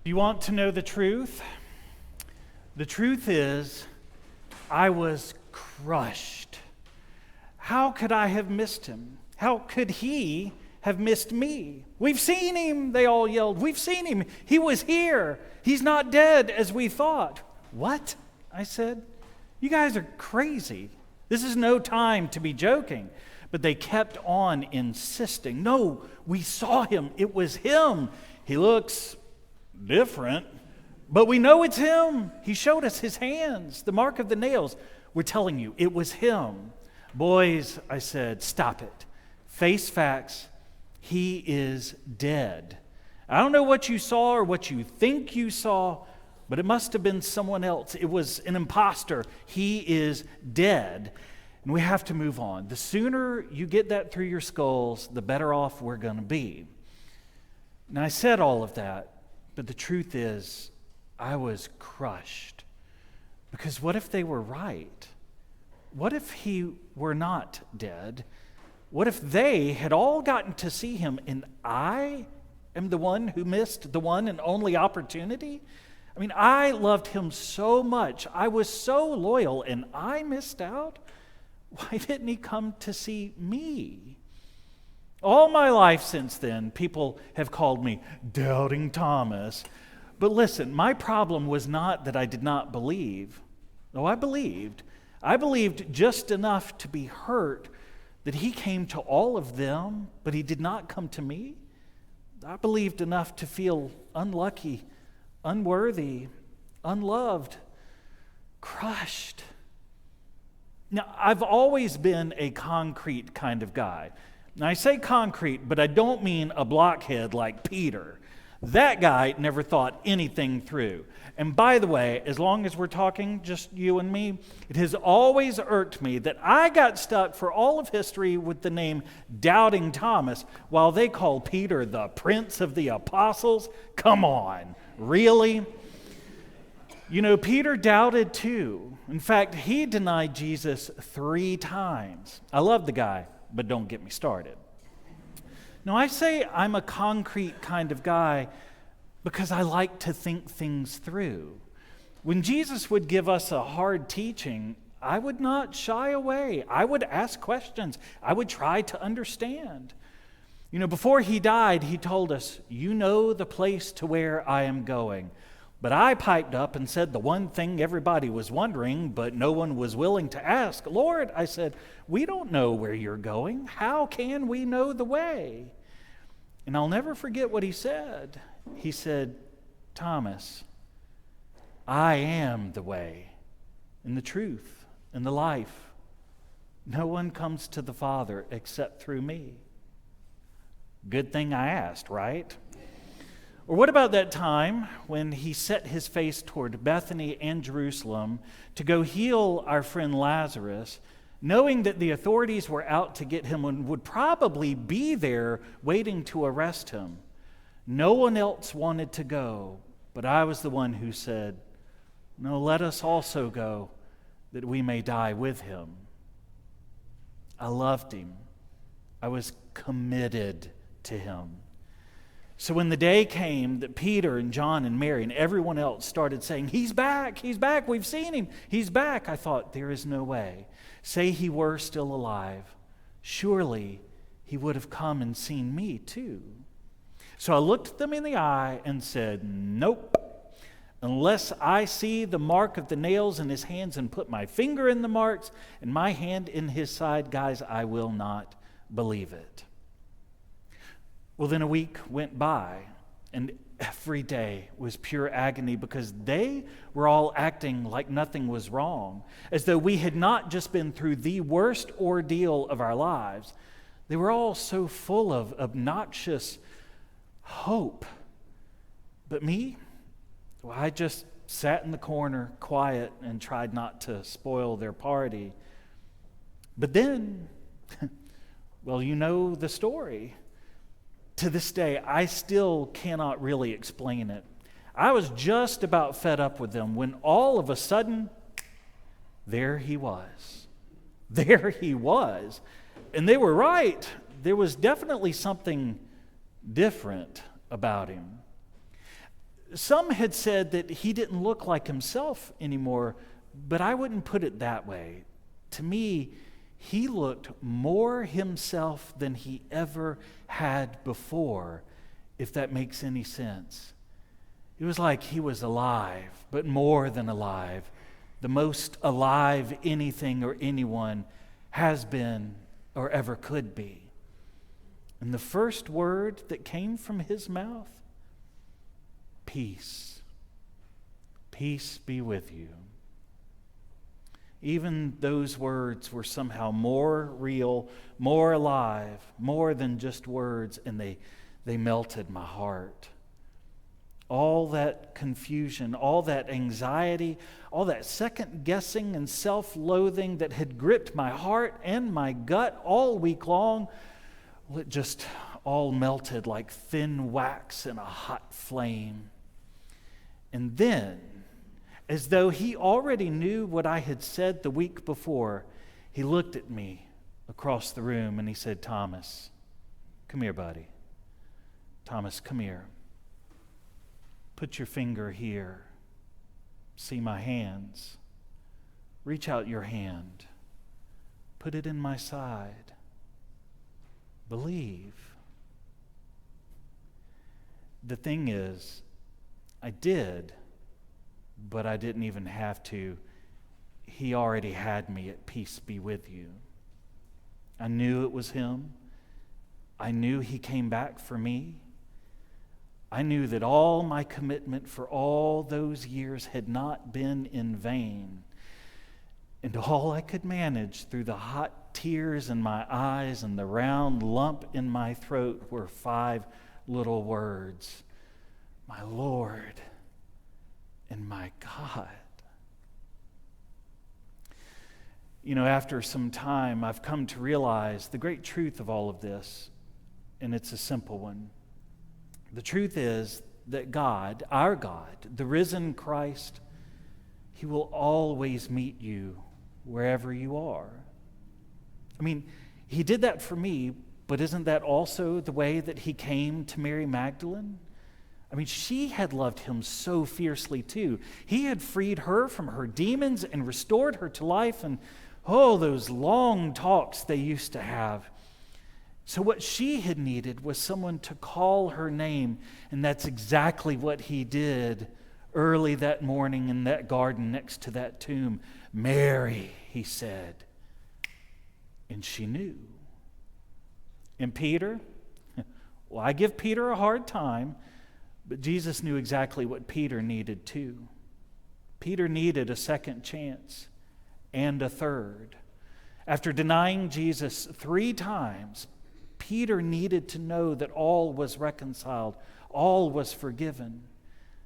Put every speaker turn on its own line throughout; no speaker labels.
You want to know the truth? The truth is, I was crushed. How could I have missed him? How could he have missed me? We've seen him, they all yelled. We've seen him. He was here. He's not dead as we thought. What? I said. You guys are crazy. This is no time to be joking. But they kept on insisting. No, we saw him. It was him. He looks different, but we know it's him. He showed us his hands, the mark of the nails. We're telling you, it was him. Boys, I said, stop it. Face facts. He is dead. I don't know what you saw or what you think you saw, but it must have been someone else. It was an imposter. He is dead. And we have to move on. The sooner you get that through your skulls, the better off we're going to be. Now, I said all of that, but the truth is, I was crushed. Because what if they were right? What if he were not dead? What if they had all gotten to see him and I am the one who missed the one and only opportunity? I mean, I loved him so much. I was so loyal and I missed out? Why didn't he come to see me? All my life since then, people have called me Doubting Thomas. But listen, my problem was not that I did not believe. No, I believed. I believed just enough to be hurt that he came to all of them, but he did not come to me. I believed enough to feel unlucky, unworthy, unloved, crushed. Now, I've always been a concrete kind of guy. Now, I say concrete, but I don't mean a blockhead like Peter. That guy never thought anything through. And by the way, as long as we're talking, just you and me, it has always irked me that I got stuck for all of history with the name Doubting Thomas, while they call Peter the Prince of the Apostles. Come on, really? You know, Peter doubted too. In fact, he denied Jesus 3 times. I love the guy, but don't get me started. Now, I say I'm a concrete kind of guy because I like to think things through. When Jesus would give us a hard teaching, I would not shy away. I would ask questions. I would try to understand. You know, before he died, he told us, "You know the place to where I am going." But I piped up and said the one thing everybody was wondering, but no one was willing to ask. "Lord," I said, "we don't know where you're going. How can we know the way?" And I'll never forget what he said. He said, "Thomas, I am the way and the truth and the life. No one comes to the Father except through me." Good thing I asked, right? Or what about that time when he set his face toward Bethany and Jerusalem to go heal our friend Lazarus, knowing that the authorities were out to get him and would probably be there waiting to arrest him? No one else wanted to go, but I was the one who said, "No, let us also go, that we may die with him." I loved him. I was committed to him. So when the day came that Peter and John and Mary and everyone else started saying, he's back, we've seen him, he's back," I thought, there is no way. Say he were still alive, surely he would have come and seen me too. So I looked them in the eye and said, "Nope. Unless I see the mark of the nails in his hands and put my finger in the marks and my hand in his side, guys, I will not believe it." Well, then a week went by, and every day was pure agony because they were all acting like nothing was wrong, as though we had not just been through the worst ordeal of our lives. They were all so full of obnoxious hope. But me? Well, I just sat in the corner, quiet, and tried not to spoil their party. But then, well, you know the story. To this day, I still cannot really explain it. I was just about fed up with them when all of a sudden, there he was. There he was. And they were right. There was definitely something different about him. Some had said that he didn't look like himself anymore, but I wouldn't put it that way. To me, he looked more himself than he ever had before, if that makes any sense. It was like he was alive, but more than alive. The most alive anything or anyone has been or ever could be. And the first word that came from his mouth, peace. Peace be with you. Even those words were somehow more real, more alive, more than just words, and they melted my heart. All that confusion, all that anxiety, all that second guessing and self-loathing that had gripped my heart and my gut all week long, well, it just all melted like thin wax in a hot flame. And then, as though he already knew what I had said the week before, he looked at me across the room and he said, Thomas, come here, buddy. Thomas, come here. Put your finger here. See my hands. Reach out your hand. Put it in my side. Believe. The thing is, I did, but I didn't even have to. He already had me at peace be with you. I knew it was him. I knew he came back for me. I knew that all my commitment for all those years had not been in vain. And all I could manage through the hot tears in my eyes and the round lump in my throat were 5 little words. My Lord and my God. You know, after some time, I've come to realize the great truth of all of this, and it's a simple one. The truth is that God, our God, the risen Christ, he will always meet you wherever you are. I mean, he did that for me, but isn't that also the way that he came to Mary Magdalene? I mean, she had loved him so fiercely too. He had freed her from her demons and restored her to life, and oh, those long talks they used to have. So what she had needed was someone to call her name, and that's exactly what he did early that morning in that garden next to that tomb. Mary, he said. And she knew. And Peter, well, I give Peter a hard time, but Jesus knew exactly what Peter needed too. Peter needed a second chance and a third. After denying Jesus 3 times, Peter needed to know that all was reconciled, all was forgiven.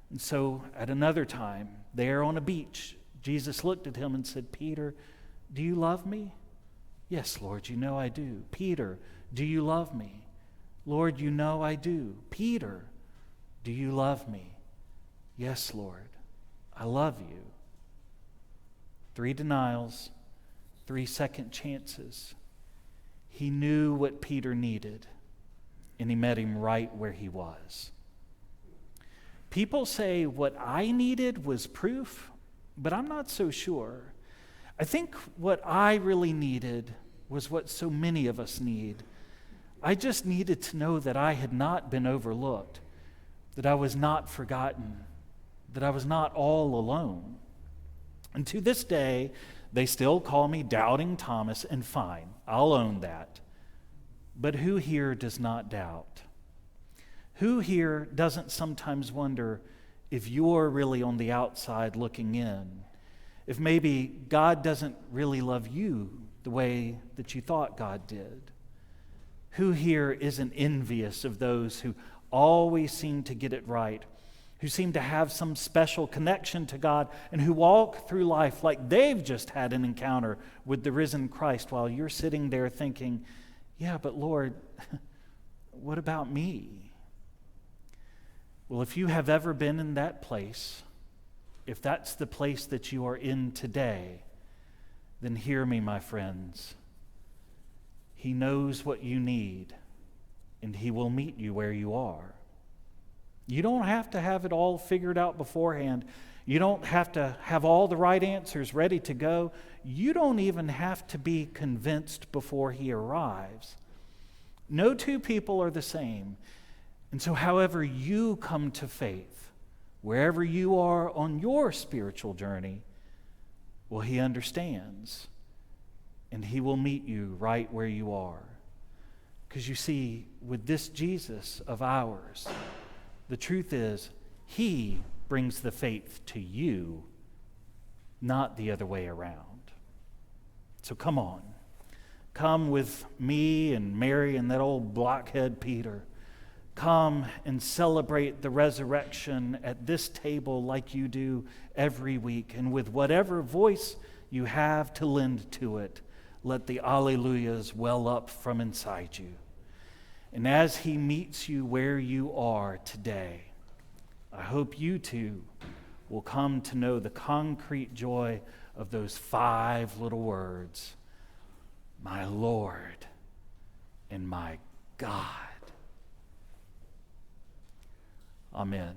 And so at another time, there on a beach, Jesus looked at him and said, Peter, do you love me? Yes, Lord, you know I do. Peter, do you love me? Lord, you know I do. Peter, do you love me? Yes, Lord, I love you. 3 denials, 3 second chances. He knew what Peter needed, and he met him right where he was. People say what I needed was proof, but I'm not so sure. I think what I really needed was what so many of us need. I just needed to know that I had not been overlooked, that I was not forgotten, that I was not all alone. And to this day, they still call me Doubting Thomas, and fine, I'll own that. But who here does not doubt? Who here doesn't sometimes wonder if you're really on the outside looking in? If maybe God doesn't really love you the way that you thought God did? Who here isn't envious of those who always seem to get it right, who seem to have some special connection to God, and who walk through life like they've just had an encounter with the risen Christ while you're sitting there thinking, yeah, but Lord, what about me? Well, if you have ever been in that place, if that's the place that you are in today, then hear me, my friends. He knows what you need, and he will meet you where you are. You don't have to have it all figured out beforehand. You don't have to have all the right answers ready to go. You don't even have to be convinced before he arrives. No two people are the same. And so however you come to faith, wherever you are on your spiritual journey, well, he understands. And he will meet you right where you are. Because you see, with this Jesus of ours, the truth is, he brings the faith to you, not the other way around. So come on. Come with me and Mary and that old blockhead Peter. Come and celebrate the resurrection at this table like you do every week. And with whatever voice you have to lend to it, let the alleluias well up from inside you. And as he meets you where you are today, I hope you too will come to know the concrete joy of those 5 little words, my Lord and my God. Amen.